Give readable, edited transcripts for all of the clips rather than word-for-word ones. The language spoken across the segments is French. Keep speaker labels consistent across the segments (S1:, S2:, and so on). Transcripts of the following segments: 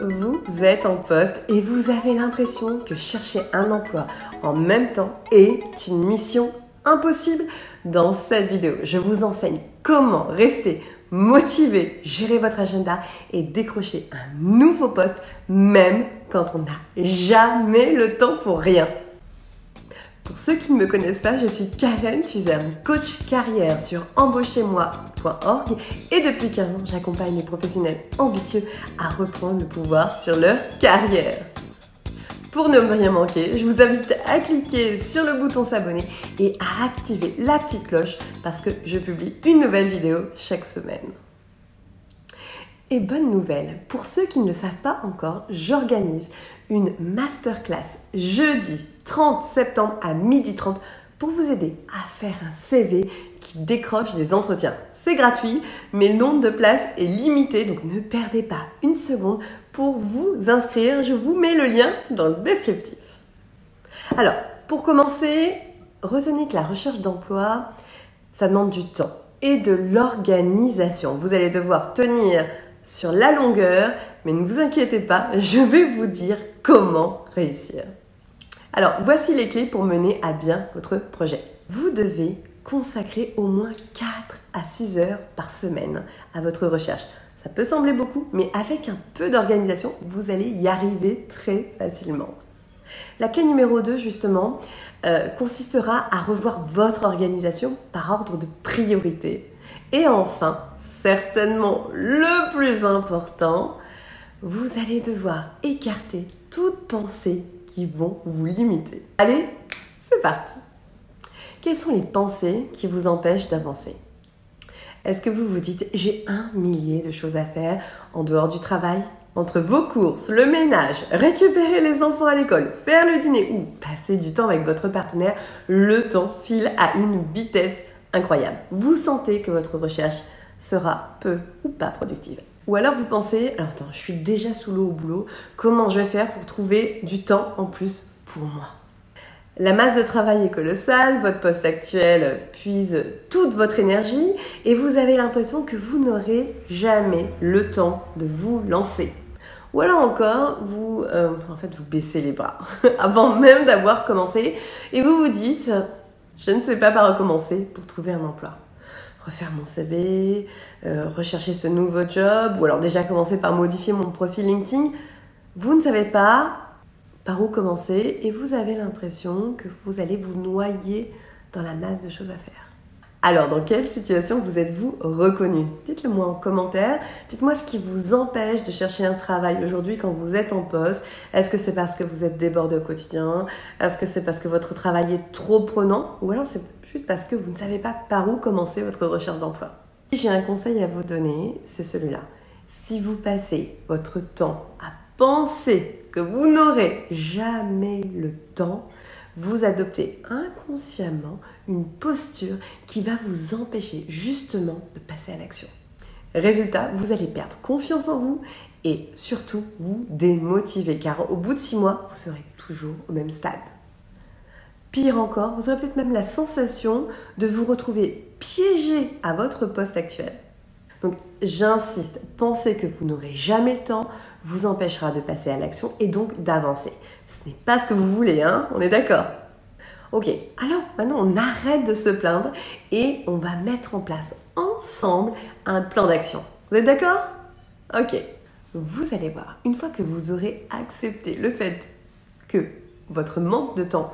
S1: Vous êtes en poste et vous avez l'impression que chercher un emploi en même temps est une mission impossible. Dans cette vidéo, je vous enseigne comment rester motivé, gérer votre agenda et décrocher un nouveau poste même quand on n'a jamais le temps pour rien. Pour ceux qui ne me connaissent pas, je suis Karen Tuzer, coach carrière sur embauchez-moi.org et depuis 15 ans, j'accompagne les professionnels ambitieux à reprendre le pouvoir sur leur carrière. Pour ne rien manquer, je vous invite à cliquer sur le bouton s'abonner et à activer la petite cloche parce que je publie une nouvelle vidéo chaque semaine. Et bonne nouvelle, pour ceux qui ne le savent pas encore, j'organise une masterclass jeudi 30 septembre à 12h30 pour vous aider à faire un CV qui décroche des entretiens. C'est gratuit, mais le nombre de places est limité, donc ne perdez pas une seconde pour vous inscrire. Je vous mets le lien dans le descriptif. Alors, pour commencer, retenez que la recherche d'emploi, ça demande du temps et de l'organisation. Vous allez devoir tenir sur la longueur, mais ne vous inquiétez pas, je vais vous dire comment réussir. Alors, voici les clés pour mener à bien votre projet. Vous devez consacrer au moins 4 à 6 heures par semaine à votre recherche. Ça peut sembler beaucoup, mais avec un peu d'organisation, vous allez y arriver très facilement. La clé numéro 2, justement, consistera à revoir votre organisation par ordre de priorité. Et enfin, certainement le plus important, vous allez devoir écarter toute pensée qui vont vous limiter. Allez, c'est parti! Quelles sont les pensées qui vous empêchent d'avancer? Est-ce que vous vous dites « j'ai 1 millier de choses à faire en dehors du travail ?» Entre vos courses, le ménage, récupérer les enfants à l'école, faire le dîner ou passer du temps avec votre partenaire, le temps file à une vitesse incroyable. Vous sentez que votre recherche sera peu ou pas productive. Ou alors vous pensez, alors attends, je suis déjà sous l'eau au boulot, comment je vais faire pour trouver du temps en plus pour moi? La masse de travail est colossale, votre poste actuel puise toute votre énergie et vous avez l'impression que vous n'aurez jamais le temps de vous lancer. Ou alors encore, vous baissez les bras avant même d'avoir commencé et vous vous dites « je ne sais pas par où commencer pour trouver un emploi ». Refaire mon CV, rechercher ce nouveau job ou alors déjà commencer par modifier mon profil LinkedIn. Vous ne savez pas par où commencer et vous avez l'impression que vous allez vous noyer dans la masse de choses à faire. Alors, dans quelle situation vous êtes-vous reconnu? Dites-le moi en commentaire. Dites-moi ce qui vous empêche de chercher un travail aujourd'hui quand vous êtes en poste. Est-ce que c'est parce que vous êtes débordé au quotidien? Est-ce que c'est parce que votre travail est trop prenant? Ou alors c'est juste parce que vous ne savez pas par où commencer votre recherche d'emploi? J'ai un conseil à vous donner, c'est celui-là. Si vous passez votre temps à penser que vous n'aurez jamais le temps, vous adoptez inconsciemment une posture qui va vous empêcher justement de passer à l'action. Résultat, vous allez perdre confiance en vous et surtout vous démotiver car au bout de 6 mois, vous serez toujours au même stade. Pire encore, vous aurez peut-être même la sensation de vous retrouver piégé à votre poste actuel. Donc j'insiste, penser que vous n'aurez jamais le temps vous empêchera de passer à l'action et donc d'avancer. Ce n'est pas ce que vous voulez, hein? On est d'accord? Ok, alors maintenant on arrête de se plaindre et on va mettre en place ensemble un plan d'action. Vous êtes d'accord? Ok, vous allez voir, une fois que vous aurez accepté le fait que votre manque de temps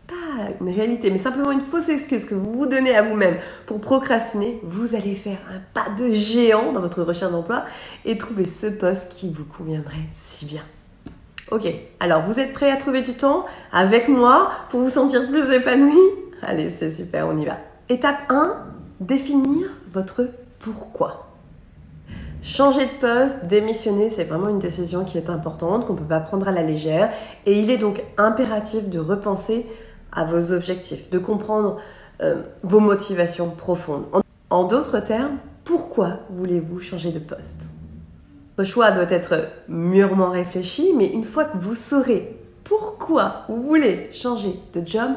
S1: pas une réalité, mais simplement une fausse excuse que vous vous donnez à vous-même pour procrastiner, vous allez faire un pas de géant dans votre recherche d'emploi et trouver ce poste qui vous conviendrait si bien. Ok, alors vous êtes prêts à trouver du temps avec moi pour vous sentir plus épanoui? Allez, c'est super, on y va. Étape 1, définir votre pourquoi. Changer de poste, démissionner, c'est vraiment une décision qui est importante, qu'on ne peut pas prendre à la légère. Et il est donc impératif de repenser à vos objectifs, de comprendre vos motivations profondes. En d'autres termes, pourquoi voulez-vous changer de poste? Votre choix doit être mûrement réfléchi, mais une fois que vous saurez pourquoi vous voulez changer de job,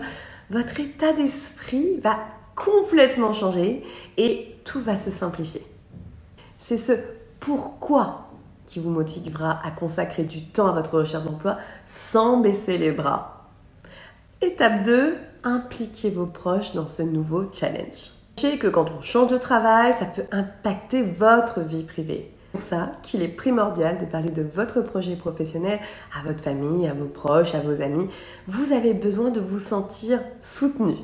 S1: votre état d'esprit va complètement changer et tout va se simplifier. C'est ce pourquoi qui vous motivera à consacrer du temps à votre recherche d'emploi sans baisser les bras. Étape 2, impliquez vos proches dans ce nouveau challenge. Sachez que quand on change de travail, ça peut impacter votre vie privée. C'est pour ça qu'il est primordial de parler de votre projet professionnel à votre famille, à vos proches, à vos amis. Vous avez besoin de vous sentir soutenu.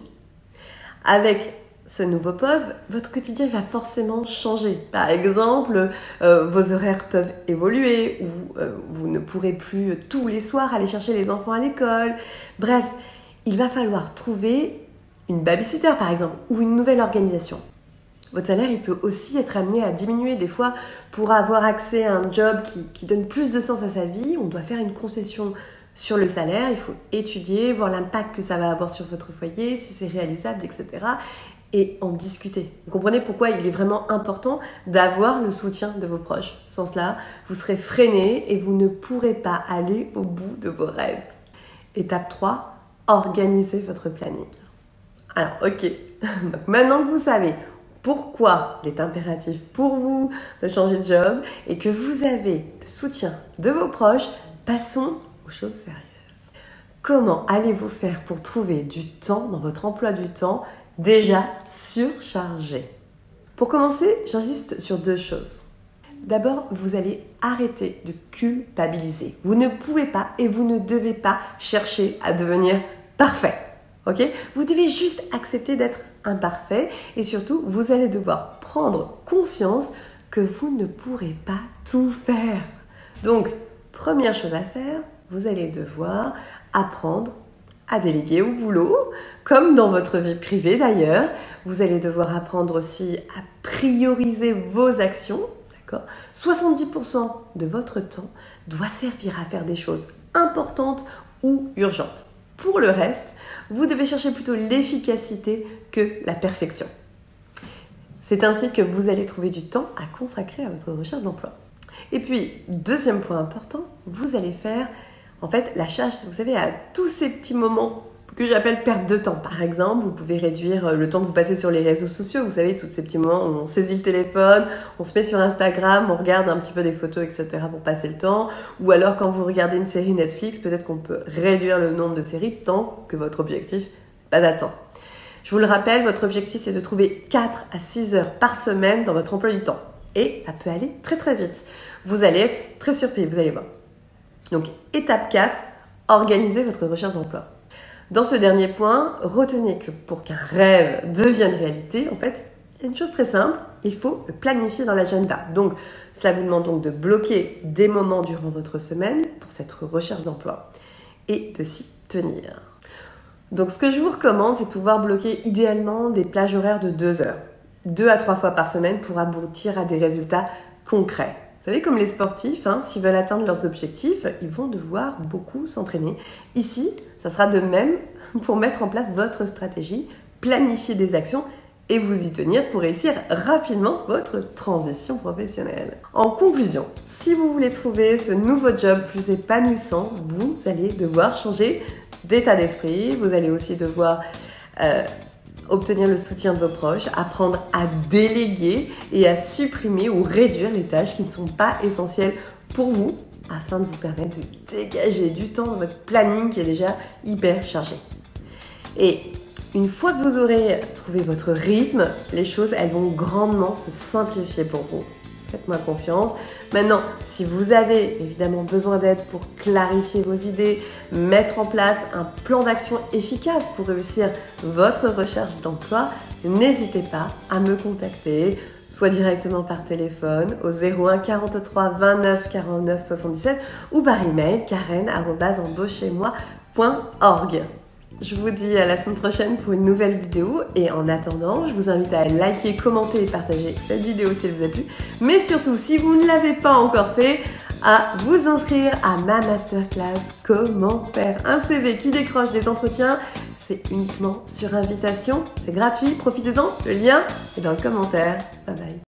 S1: Avec ce nouveau poste, votre quotidien va forcément changer. Par exemple, vos horaires peuvent évoluer ou vous ne pourrez plus tous les soirs aller chercher les enfants à l'école. Bref, il va falloir trouver une babysitter par exemple ou une nouvelle organisation. Votre salaire, il peut aussi être amené à diminuer. Des fois, pour avoir accès à un job qui donne plus de sens à sa vie, on doit faire une concession sur le salaire. Il faut étudier, voir l'impact que ça va avoir sur votre foyer, si c'est réalisable, etc. Et en discuter. Vous comprenez pourquoi il est vraiment important d'avoir le soutien de vos proches. Sans cela, vous serez freiné et vous ne pourrez pas aller au bout de vos rêves. Étape 3, organisez votre planning. Alors, ok, donc maintenant que vous savez pourquoi il est impératif pour vous de changer de job et que vous avez le soutien de vos proches, passons aux choses sérieuses. Comment allez-vous faire pour trouver du temps dans votre emploi du temps déjà surchargé? Pour commencer, j'insiste sur 2 choses. D'abord, vous allez arrêter de culpabiliser. Vous ne pouvez pas et vous ne devez pas chercher à devenir parfait. Ok? Vous devez juste accepter d'être imparfait et surtout, vous allez devoir prendre conscience que vous ne pourrez pas tout faire. Donc, première chose à faire, vous allez devoir apprendre à déléguer au boulot, comme dans votre vie privée d'ailleurs. Vous allez devoir apprendre aussi à prioriser vos actions. 70% de votre temps doit servir à faire des choses importantes ou urgentes. Pour le reste, vous devez chercher plutôt l'efficacité que la perfection. C'est ainsi que vous allez trouver du temps à consacrer à votre recherche d'emploi. Et puis, deuxième point important, vous allez faire la chasse, vous savez, à tous ces petits moments que j'appelle perte de temps. Par exemple, vous pouvez réduire le temps que vous passez sur les réseaux sociaux. Vous savez, tous ces petits moments où on saisit le téléphone, on se met sur Instagram, on regarde un petit peu des photos, etc. pour passer le temps. Ou alors, quand vous regardez une série Netflix, peut-être qu'on peut réduire le nombre de séries tant que votre objectif n'est pas atteint. Je vous le rappelle, votre objectif, c'est de trouver 4 à 6 heures par semaine dans votre emploi du temps. Et ça peut aller très très vite. Vous allez être très surpris, vous allez voir. Donc, étape 4, organisez votre recherche d'emploi. Dans ce dernier point, retenez que pour qu'un rêve devienne réalité, il y a une chose très simple, il faut le planifier dans l'agenda. Donc, cela vous demande donc de bloquer des moments durant votre semaine pour cette recherche d'emploi et de s'y tenir. Donc, ce que je vous recommande, c'est de pouvoir bloquer idéalement des plages horaires de 2 heures, 2 à 3 fois par semaine pour aboutir à des résultats concrets. Vous savez, comme les sportifs, s'ils veulent atteindre leurs objectifs, ils vont devoir beaucoup s'entraîner. Ici, ça sera de même pour mettre en place votre stratégie, planifier des actions et vous y tenir pour réussir rapidement votre transition professionnelle. En conclusion, si vous voulez trouver ce nouveau job plus épanouissant, vous allez devoir changer d'état d'esprit. Vous allez aussi devoir obtenir le soutien de vos proches, apprendre à déléguer et à supprimer ou réduire les tâches qui ne sont pas essentielles pour vous afin de vous permettre de dégager du temps dans votre planning qui est déjà hyper chargé. Et une fois que vous aurez trouvé votre rythme, les choses elles vont grandement se simplifier pour vous. Faites-moi confiance. Maintenant, si vous avez évidemment besoin d'aide pour clarifier vos idées, mettre en place un plan d'action efficace pour réussir votre recherche d'emploi, n'hésitez pas à me contacter, soit directement par téléphone au 01 43 29 49 77 ou par email karen@embauchez-moi.org. Je vous dis à la semaine prochaine pour une nouvelle vidéo et en attendant, je vous invite à liker, commenter et partager cette vidéo si elle vous a plu. Mais surtout, si vous ne l'avez pas encore fait, à vous inscrire à ma masterclass Comment faire un CV qui décroche des entretiens. C'est uniquement sur invitation, c'est gratuit, profitez-en, le lien est dans le commentaire. Bye bye.